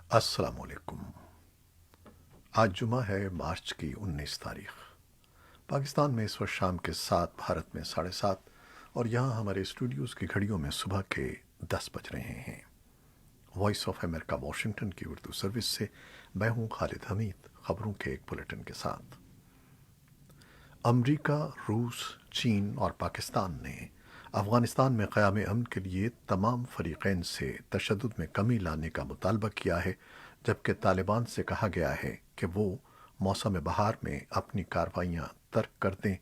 السلام علیکم۔ آج جمعہ ہے، مارچ کی 19 تاریخ۔ پاکستان میں اس وقت شام کے 7، بھارت میں 7:30، اور یہاں ہمارے اسٹوڈیوز کی گھڑیوں میں صبح کے 10 بج رہے ہیں۔ وائس آف امریکہ واشنگٹن کی اردو سروس سے میں ہوں خالد حمید، خبروں کے ایک بلیٹن کے ساتھ۔ امریکہ، روس، چین اور پاکستان نے افغانستان میں قیام امن کے لیے تمام فریقین سے تشدد میں کمی لانے کا مطالبہ کیا ہے، جبکہ طالبان سے کہا گیا ہے کہ وہ موسم بہار میں اپنی کارروائیاں ترک کر دیں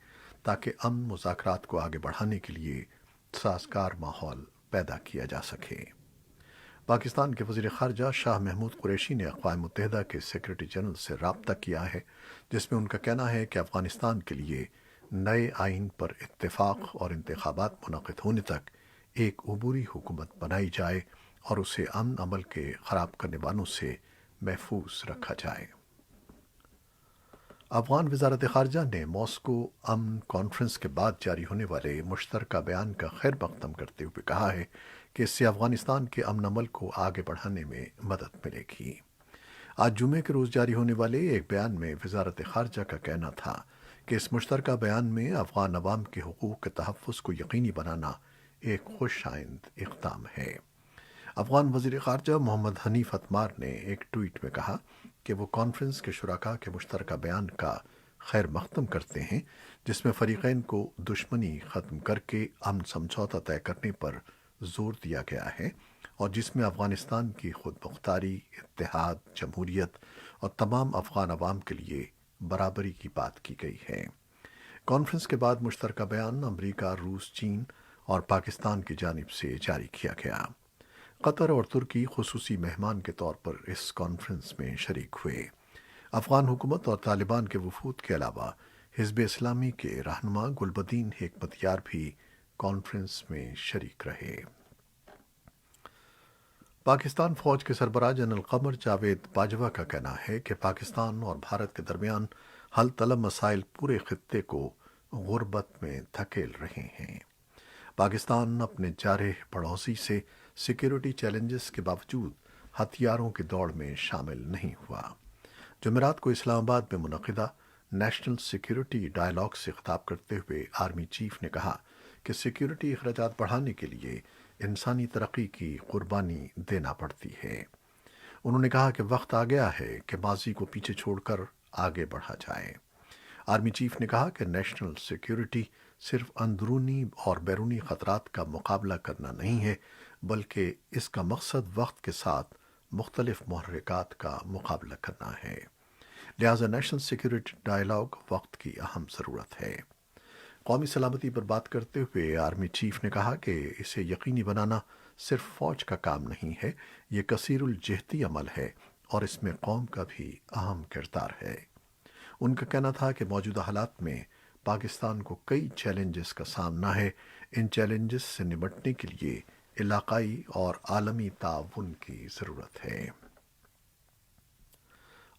تاکہ امن مذاکرات کو آگے بڑھانے کے لیے سازگار ماحول پیدا کیا جا سکے۔ پاکستان کے وزیر خارجہ شاہ محمود قریشی نے اقوام متحدہ کے سیکرٹری جنرل سے رابطہ کیا ہے، جس میں ان کا کہنا ہے کہ افغانستان کے لیے نئے آئین پر اتفاق اور انتخابات منعقد ہونے تک ایک عبوری حکومت بنائی جائے اور اسے امن عمل کے خراب کرنے والوں سے محفوظ رکھا جائے۔ افغان وزارت خارجہ نے ماسکو امن کانفرنس کے بعد جاری ہونے والے مشترکہ بیان کا خیر مقدم کرتے ہوئے کہا ہے کہ اس سے افغانستان کے امن عمل کو آگے بڑھانے میں مدد ملے گی۔ آج جمعے کے روز جاری ہونے والے ایک بیان میں وزارت خارجہ کا کہنا تھا کہ اس مشترکہ بیان میں افغان عوام کے حقوق کے تحفظ کو یقینی بنانا ایک خوش آئند اقدام ہے۔ افغان وزیر خارجہ محمد حنیف اتمار نے ایک ٹویٹ میں کہا کہ وہ کانفرنس کے شرکاء کے مشترکہ بیان کا خیر مقدم کرتے ہیں، جس میں فریقین کو دشمنی ختم کر کے امن سمجھوتہ طے کرنے پر زور دیا گیا ہے، اور جس میں افغانستان کی خود مختاری، اتحاد، جمہوریت اور تمام افغان عوام کے لیے برابری کی بات کی گئی ہے۔ کانفرنس کے بعد مشترکہ بیان امریکہ، روس، چین اور پاکستان کی جانب سے جاری کیا گیا۔ قطر اور ترکی خصوصی مہمان کے طور پر اس کانفرنس میں شریک ہوئے۔ افغان حکومت اور طالبان کے وفود کے علاوہ حزب اسلامی کے رہنما گلبدین حکمت یار بھی کانفرنس میں شریک رہے۔ پاکستان فوج کے سربراہ جنرل قمر جاوید باجوہ کا کہنا ہے کہ پاکستان اور بھارت کے درمیان حل طلب مسائل پورے خطے کو غربت میں دھکیل رہے ہیں۔ پاکستان اپنے جارح پڑوسی سے سیکیورٹی چیلنجز کے باوجود ہتھیاروں کی دوڑ میں شامل نہیں ہوا۔ جمعرات کو اسلام آباد میں منعقدہ نیشنل سیکیورٹی ڈائیلاگ سے خطاب کرتے ہوئے آرمی چیف نے کہا کہ سیکیورٹی اخراجات بڑھانے کے لیے انسانی ترقی کی قربانی دینا پڑتی ہے۔ انہوں نے کہا کہ وقت آ گیا ہے کہ ماضی کو پیچھے چھوڑ کر آگے بڑھا جائے۔ آرمی چیف نے کہا کہ نیشنل سیکیورٹی صرف اندرونی اور بیرونی خطرات کا مقابلہ کرنا نہیں ہے، بلکہ اس کا مقصد وقت کے ساتھ مختلف محرکات کا مقابلہ کرنا ہے۔ لہذا نیشنل سیکیورٹی ڈائیلاگ وقت کی اہم ضرورت ہے۔ قومی سلامتی پر بات کرتے ہوئے آرمی چیف نے کہا کہ اسے یقینی بنانا صرف فوج کا کام نہیں ہے، یہ کثیر الجہتی عمل ہے اور اس میں قوم کا بھی اہم کردار ہے۔ ان کا کہنا تھا کہ موجودہ حالات میں پاکستان کو کئی چیلنجز کا سامنا ہے۔ ان چیلنجز سے نمٹنے کے لیے علاقائی اور عالمی تعاون کی ضرورت ہے۔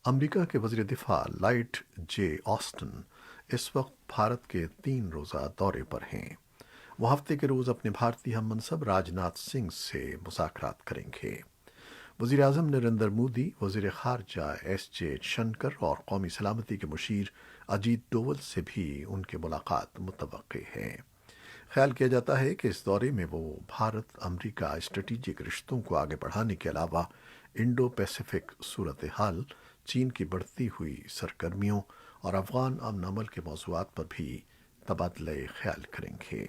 امریکہ کے وزیر دفاع لائٹ جے آسٹن اس وقت بھارت کے 3 روزہ دورے پر ہیں۔ وہ ہفتے کے روز اپنے بھارتی ہم منصب راج ناتھ سنگھ سے مذاکرات کریں گے۔ وزیر اعظم نریندر مودی، وزیر خارجہ ایس جے شنکر اور قومی سلامتی کے مشیر اجیت ڈوول سے بھی ان کی ملاقات متوقع ہے۔ خیال کیا جاتا ہے کہ اس دورے میں وہ بھارت امریکہ اسٹریٹجک رشتوں کو آگے بڑھانے کے علاوہ انڈو پیسیفک صورتحال، چین کی بڑھتی ہوئی سرگرمیوں اور افغان امن عمل کے موضوعات پر بھی تبادلہ خیال کریں گے۔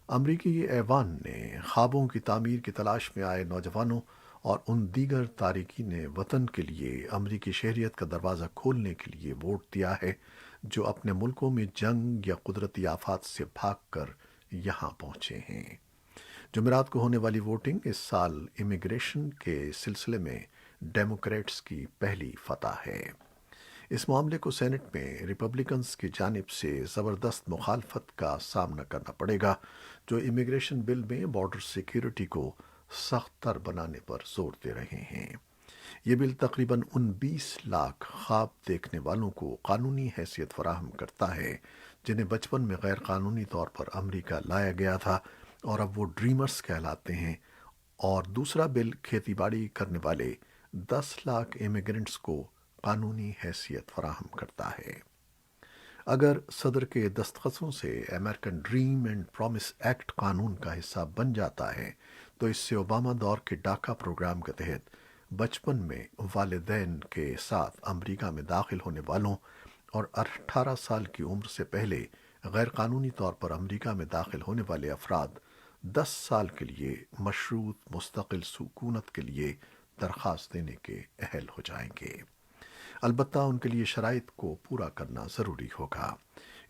امریکی ایوان نے خوابوں کی تعمیر کی تلاش میں آئے نوجوانوں اور ان دیگر تارکین وطن کے لیے امریکی شہریت کا دروازہ کھولنے کے لیے ووٹ دیا ہے، جو اپنے ملکوں میں جنگ یا قدرتی آفات سے بھاگ کر یہاں پہنچے ہیں۔ جمعرات کو ہونے والی ووٹنگ اس سال امیگریشن کے سلسلے میں ڈیموکریٹس کی پہلی فتح ہے۔ اس معاملے کو سینٹ میں ریپبلکنز کی جانب سے زبردست مخالفت کا سامنا کرنا پڑے گا، جو امیگریشن بل میں بارڈر سیکیورٹی کو سخت تر بنانے پر زور دے رہے ہیں۔ یہ بل تقریباً ان 20 لاکھ خواب دیکھنے والوں کو قانونی حیثیت فراہم کرتا ہے جنہیں بچپن میں غیر قانونی طور پر امریکہ لایا گیا تھا اور اب وہ ڈریمرز کہلاتے ہیں، اور دوسرا بل کھیتی باڑی کرنے والے 10 لاکھ امیگرنٹس کو قانونی حیثیت فراہم کرتا ہے۔ اگر صدر کے دستخطوں سے American dream and promise act قانون کا حصہ بن جاتا ہے تو اس سے اوباما دور کے ڈاکا پروگرام کے تحت بچپن میں والدین کے ساتھ امریکہ میں داخل ہونے والوں اور 18 سال کی عمر سے پہلے غیر قانونی طور پر امریکہ میں داخل ہونے والے افراد 10 سال کے لیے مشروط مستقل سکونت کے لیے درخواست دینے کے اہل ہو جائیں گے۔ البتہ ان کے لیے شرائط کو پورا کرنا ضروری ہوگا۔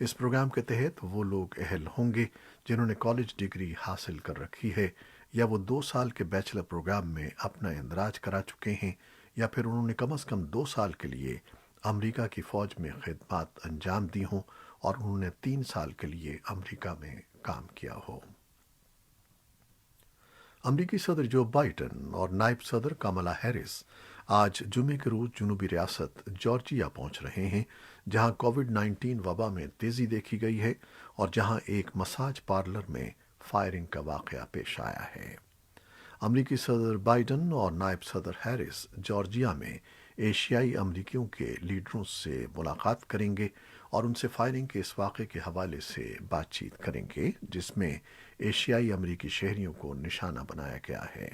اس پروگرام کے تحت وہ لوگ اہل ہوں گے جنہوں نے کالج ڈگری حاصل کر رکھی ہے، یا وہ 2 سال کے بیچلر پروگرام میں اپنا اندراج کرا چکے ہیں، یا پھر انہوں نے کم از کم 2 سال کے لیے امریکہ کی فوج میں خدمات انجام دی ہوں اور انہوں نے 3 سال کے لیے امریکہ میں کام کیا ہو۔ امریکی صدر جو بائیڈن اور نائب صدر کمالا ہیرس آج جمعے کے روز جنوبی ریاست جارجیا پہنچ رہے ہیں، جہاں کووڈ-19 وبا میں تیزی دیکھی گئی ہے اور جہاں ایک مساج پارلر میں فائرنگ کا واقعہ پیش آیا ہے۔ امریکی صدر بائیڈن اور نائب صدر ہیرس جارجیا میں ایشیائی امریکیوں کے لیڈروں سے ملاقات کریں گے اور ان سے فائرنگ کے اس واقعے کے حوالے سے بات چیت کریں گے، جس میں ایشیائی امریکی شہریوں کو نشانہ بنایا گیا ہے۔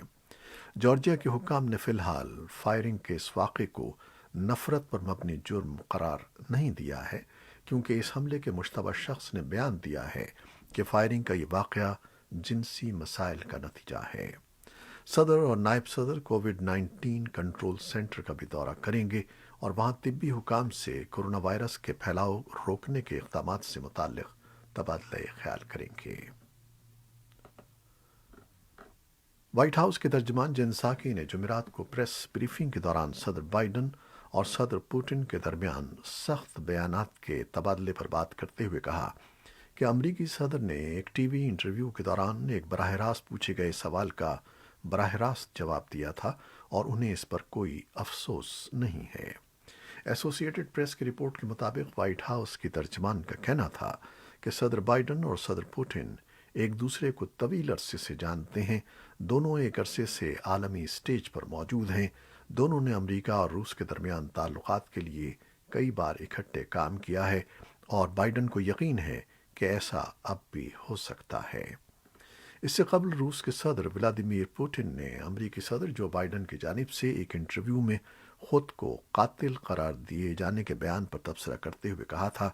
جارجیا کے حکام نے فی الحال فائرنگ کے اس واقعے کو نفرت پر مبنی جرم قرار نہیں دیا ہے، کیونکہ اس حملے کے مشتبہ شخص نے بیان دیا ہے کہ فائرنگ کا یہ واقعہ جنسی مسائل کا نتیجہ ہے۔ صدر اور نائب صدر کووڈ-19 کنٹرول سینٹر کا بھی دورہ کریں گے اور وہاں طبی حکام سے کورونا وائرس کے پھیلاؤ روکنے کے اقدامات سے متعلق تبادلہ خیال کریں گے۔ وائٹ ہاؤس کے ترجمان جین ساکی نے جمعرات کو پریس بریفنگ کے دوران صدر بائیڈن اور صدر پوٹن کے درمیان سخت بیانات کے تبادلے پر بات کرتے ہوئے کہا کہ امریکی صدر نے ایک ٹی وی انٹرویو کے دوران ایک براہ راست پوچھے گئے سوال کا براہ راست جواب دیا تھا اور انہیں اس پر کوئی افسوس نہیں ہے۔ ایسوسی ایٹڈ پریس کی رپورٹ کے مطابق وائٹ ہاؤس کی ترجمان کا کہنا تھا کہ صدر بائیڈن اور صدر پوٹن ایک دوسرے کو طویل عرصے سے جانتے ہیں، دونوں ایک عرصے سے عالمی سٹیج پر موجود ہیں، دونوں نے امریکہ اور روس کے درمیان تعلقات کے لیے کئی بار اکٹھے کام کیا ہے اور بائیڈن کو یقین ہے کہ ایسا اب بھی ہو سکتا ہے۔ اس سے قبل روس کے صدر ولادیمیر پوٹن نے امریکی صدر جو بائیڈن کی جانب سے ایک انٹرویو میں خود کو قاتل قرار دیے جانے کے بیان پر تبصرہ کرتے ہوئے کہا تھا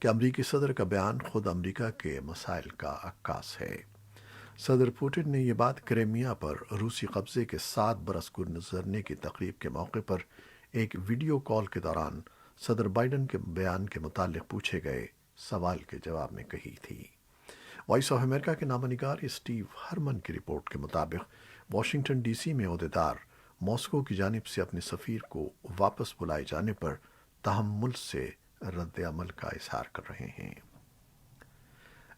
کہ امریکی صدر کا بیان خود امریکہ کے مسائل کا عکاس ہے۔ صدر پوٹن نے یہ بات کرائمیا پر روسی قبضے کے 7 برس گزرنے کی تقریب کے موقع پر ایک ویڈیو کال کے دوران صدر بائیڈن کے بیان کے متعلق پوچھے گئے سوال کے جواب میں کہی تھی۔ وائس آف امریکہ کے نامہ نگار اسٹیو ہرمن کی رپورٹ کے مطابق واشنگٹن ڈی سی میں عہدیدار ماسکو کی جانب سے اپنے سفیر کو واپس بلائے جانے پر تحمل سے رد عمل کا اظہار کر رہے ہیں۔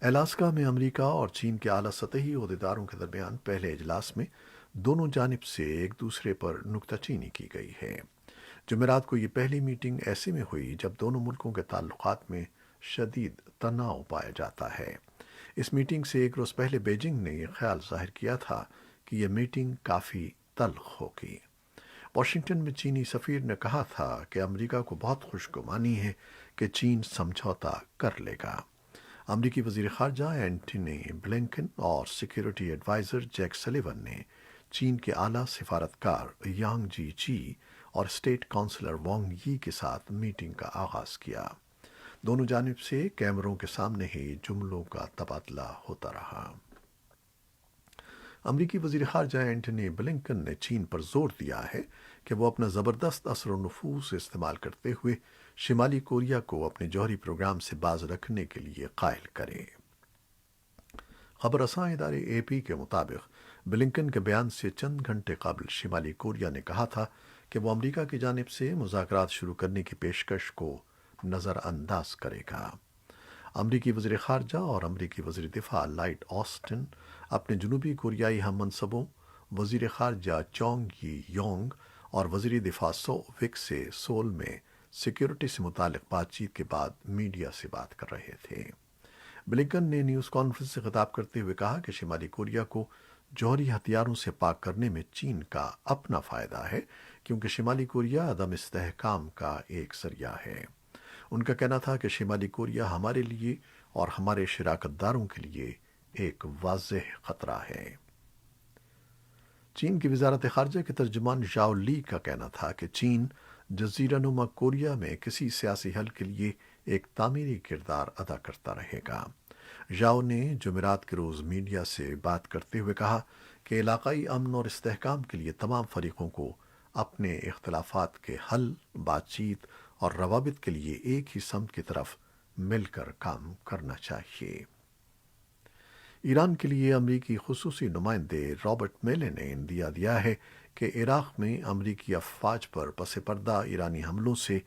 الاسکا میں امریکہ اور چین کے اعلیٰ سطحی عہدیداروں کے درمیان پہلے اجلاس میں دونوں جانب سے ایک دوسرے پر نکتہ چینی کی گئی ہے۔ جمعرات کو یہ پہلی میٹنگ ایسے میں ہوئی جب دونوں ملکوں کے تعلقات میں شدید تناؤ پایا جاتا ہے۔ اس میٹنگ سے ایک روز پہلے بیجنگ نے یہ خیال ظاہر کیا تھا کہ یہ میٹنگ کافی تلخ ہوگی۔ واشنگٹن میں چینی سفیر نے کہا تھا کہ امریکہ کو بہت خوش گمانی ہے کہ چین سمجھوتا کر لے گا۔ امریکی وزیر خارجہ اینٹونی بلنکن اور سیکیورٹی ایڈوائزر جیک سلیون نے چین کے اعلیٰ سفارتکار یانگ جی چی اور اسٹیٹ کونسلر وانگ یی کے ساتھ میٹنگ کا آغاز کیا۔ دونوں جانب سے کیمروں کے سامنے ہی جملوں کا تبادلہ ہوتا رہا۔ امریکی وزیر خارجہ اینٹونی بلنکن نے چین پر زور دیا ہے کہ وہ اپنا زبردست اثر و نفوذ استعمال کرتے ہوئے شمالی کوریا کو اپنے جوہری پروگرام سے باز رکھنے کے لیے قائل کرے۔ خبر رساں ادارے اے پی کے مطابق بلنکن کے بیان سے چند گھنٹے قبل شمالی کوریا نے کہا تھا کہ وہ امریکہ کی جانب سے مذاکرات شروع کرنے کی پیشکش کو نظر انداز کرے گا۔ امریکی وزیر خارجہ اور امریکی وزیر دفاع لائٹ آسٹن اپنے جنوبی کوریائی ہم منصبوں وزیر خارجہ چونگ ی یونگ اور وزیر دفاع سو وک سے سول میں سیکیورٹی سے متعلق بات چیت کے بعد میڈیا سے بات کر رہے تھے۔ بلنکن نے نیوز کانفرنس سے خطاب کرتے ہوئے کہا کہ شمالی کوریا کو جوہری ہتھیاروں سے پاک کرنے میں چین کا اپنا فائدہ ہے، کیونکہ شمالی کوریا عدم استحکام کا ایک ذریعہ ہے۔ ان کا کہنا تھا کہ شمالی کوریا ہمارے لیے اور ہمارے شراکت داروں کے لیے ایک واضح خطرہ ہے۔ چین کی وزارت خارجہ کے ترجمان ژاؤ لی کا کہنا تھا کہ چین جزیرہ نما کوریا میں کسی سیاسی حل کے لیے ایک تعمیری کردار ادا کرتا رہے گا۔ ژاؤ نے جمعرات کے روز میڈیا سے بات کرتے ہوئے کہا کہ علاقائی امن اور استحکام کے لیے تمام فریقوں کو اپنے اختلافات کے حل، بات چیت اور روابط کے لیے ایک ہی سمت کی طرف مل کر کام کرنا چاہیے۔ ایران کے لیے امریکی خصوصی نمائندے رابرٹ میلے نے اندیا دیا ہے کہ عراق میں امریکی افواج پر پس پردہ ایرانی حملوں سے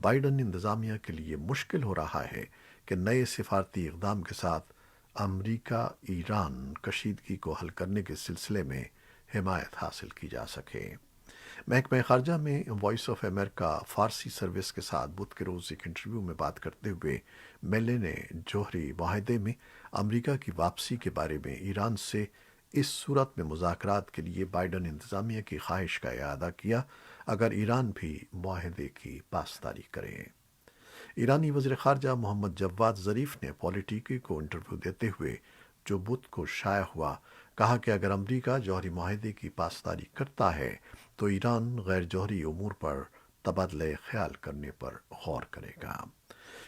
بائیڈن انتظامیہ کے لیے مشکل ہو رہا ہے کہ نئے سفارتی اقدام کے ساتھ امریکہ ایران کشیدگی کو حل کرنے کے سلسلے میں حمایت حاصل کی جا سکے۔ محکمہ خارجہ میں Voice of America Farsi service کے ساتھ بدھ کے روز ایک انٹرویو میں بات کرتے ہوئے میلے نے جوہری معاہدے میں امریکہ کی واپسی کے بارے میں ایران سے اس صورت میں مذاکرات کے لیے بائیڈن انتظامیہ کی خواہش کا اعادہ کیا اگر ایران بھی معاہدے کی پاسداری کرے۔ ایرانی وزیر خارجہ محمد جواد ظریف نے پولیٹیکی کو انٹرویو دیتے ہوئے، جو بدھ کو شائع ہوا، کہا کہ اگر امریکہ جوہری معاہدے کی پاسداری کرتا ہے تو ایران غیر جوہری امور پر تبادلہ خیال کرنے پر غور کرے گا۔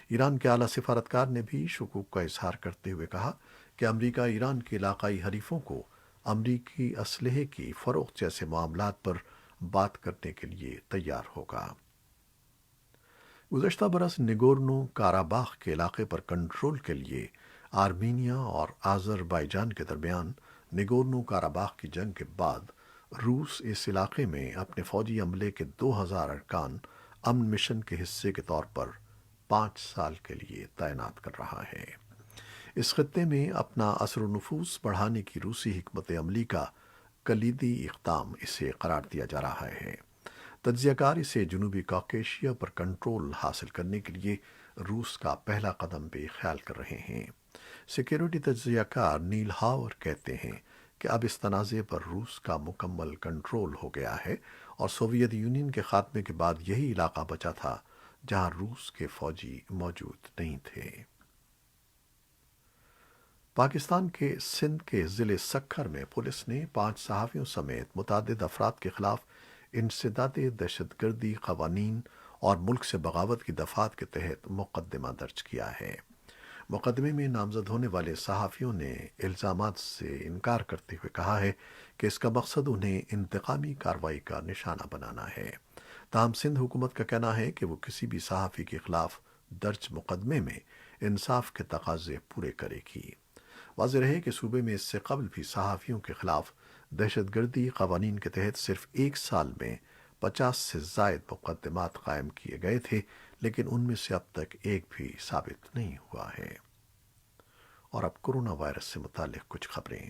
ایران کے اعلیٰ سفارتکار نے بھی شکوک کا اظہار کرتے ہوئے کہا کہ امریکہ ایران کے علاقائی حریفوں کو امریکی اسلحے کی فروخت جیسے معاملات پر بات کرنے کے لیے تیار ہوگا۔ گزشتہ برس نگورنو کاراباخ کے علاقے پر کنٹرول کے لیے آرمینیا اور آذربائیجان کے درمیان نگورنو کاراباخ کی جنگ کے بعد روس اس علاقے میں اپنے فوجی عملے کے 2000 ارکان امن مشن کے حصے کے طور پر 5 سال کے لیے تعینات کر رہا ہے۔ اس خطے میں اپنا اثر و نفوذ بڑھانے کی روسی حکمت عملی کا کلیدی اقدام اسے قرار دیا جا رہا ہے۔ تجزیہ کار اسے جنوبی کاکیشیا پر کنٹرول حاصل کرنے کے لیے روس کا پہلا قدم بھی خیال کر رہے ہیں۔ سیکیورٹی تجزیہ کار نیل ہاور کہتے ہیں کہ اب اس تنازع پر روس کا مکمل کنٹرول ہو گیا ہے اور سوویت یونین کے خاتمے کے بعد یہی علاقہ بچا تھا جہاں روس کے فوجی موجود نہیں تھے۔ پاکستان کے سندھ کے ضلع سکھر میں پولیس نے 5 صحافیوں سمیت متعدد افراد کے خلاف انسداد دہشت گردی قوانین اور ملک سے بغاوت کی دفعات کے تحت مقدمہ درج کیا ہے۔ مقدمے میں نامزد ہونے والے صحافیوں نے الزامات سے انکار کرتے ہوئے کہا ہے کہ اس کا مقصد انہیں انتقامی کارروائی کا نشانہ بنانا ہے۔ تاہم سندھ حکومت کا کہنا ہے کہ وہ کسی بھی صحافی کے خلاف درج مقدمے میں انصاف کے تقاضے پورے کرے گی۔ واضح رہے کہ صوبے میں اس سے قبل بھی صحافیوں کے خلاف دہشت گردی قوانین کے تحت صرف 1 سال میں 50 سے زائد مقدمات قائم کیے گئے تھے، لیکن ان میں سے اب تک ایک بھی ثابت نہیں ہوا ہے۔ اور اب کورونا وائرس سے متعلق کچھ خبریں۔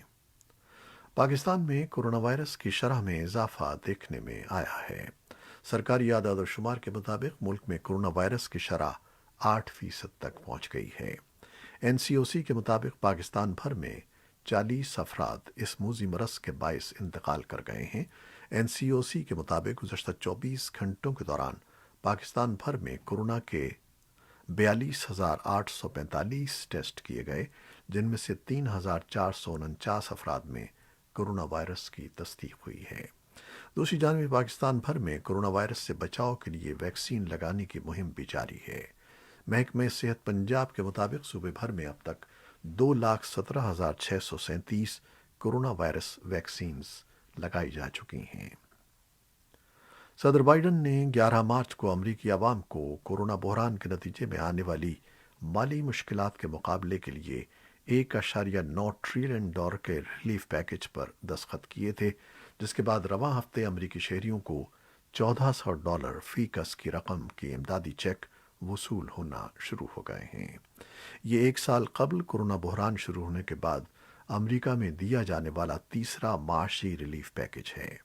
پاکستان میں کورونا وائرس کی شرح میں اضافہ دیکھنے میں آیا ہے۔ سرکاری اعداد و شمار کے مطابق ملک میں کورونا وائرس کی شرح 8% تک پہنچ گئی ہے۔ این سی او سی کے مطابق پاکستان بھر میں 40 افراد اس موذی مرض کے باعث انتقال کر گئے ہیں۔ این سی او سی کے مطابق گزشتہ 24 گھنٹوں کے دوران پاکستان بھر میں کورونا کے 42,845 ٹیسٹ کیے گئے، جن میں سے 3,449 افراد میں کورونا وائرس کی تصدیق ہوئی ہے۔ دوسری جانب پاکستان بھر میں کورونا وائرس سے بچاؤ کے لیے ویکسین لگانے کی مہم بھی جاری ہے۔ محکمہ صحت پنجاب کے مطابق صوبے بھر میں اب تک 2,17,637 کورونا وائرس ویکسینز لگائی جا چکی ہیں۔ صدر بائیڈن نے 11 مارچ کو امریکی عوام کو کورونا بحران کے نتیجے میں آنے والی مالی مشکلات کے مقابلے کے لیے $1.9 ٹریلین کے ریلیف پیکج پر دستخط کیے تھے، جس کے بعد رواں ہفتے امریکی شہریوں کو $1,400 فی کس کی رقم کی امدادی چیک وصول ہونا شروع ہو گئے ہیں۔ یہ 1 سال قبل کورونا بحران شروع ہونے کے بعد امریکہ میں دیا جانے والا تیسرا معاشی ریلیف پیکج ہے۔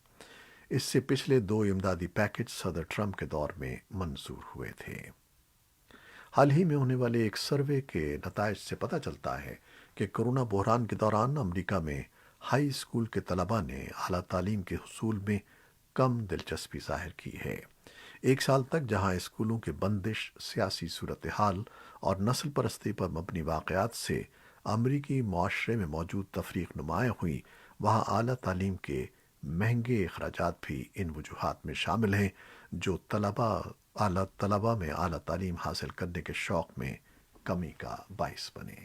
اس سے پچھلے 2 امدادی پیکج صدر ٹرمپ کے دور میں منظور ہوئے تھے۔ حال ہی میں ہونے والے ایک سروے کے نتائج سے پتہ چلتا ہے کہ کورونا بحران کے دوران امریکہ میں ہائی اسکول کے طلباء نے اعلیٰ تعلیم کے حصول میں کم دلچسپی ظاہر کی ہے۔ ایک سال تک جہاں اسکولوں کی بندش سیاسی صورتحال اور نسل پرستی پر مبنی واقعات سے امریکی معاشرے میں موجود تفریق نمایاں ہوئی، وہاں اعلیٰ تعلیم کے مہنگے اخراجات بھی ان وجوہات میں شامل ہیں جو طلباء میں اعلیٰ تعلیم حاصل کرنے کے شوق میں کمی کا باعث بنے۔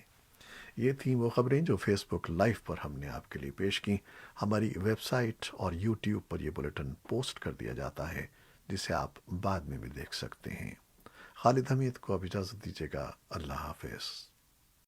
یہ تھیں وہ خبریں جو فیس بک لائیو پر ہم نے آپ کے لیے پیش کی۔ ہماری ویب سائٹ اور یوٹیوب پر یہ بلیٹن پوسٹ کر دیا جاتا ہے، جسے آپ بعد میں بھی دیکھ سکتے ہیں۔ خالد حمید کو اب اجازت دیجیے گا۔ اللہ حافظ۔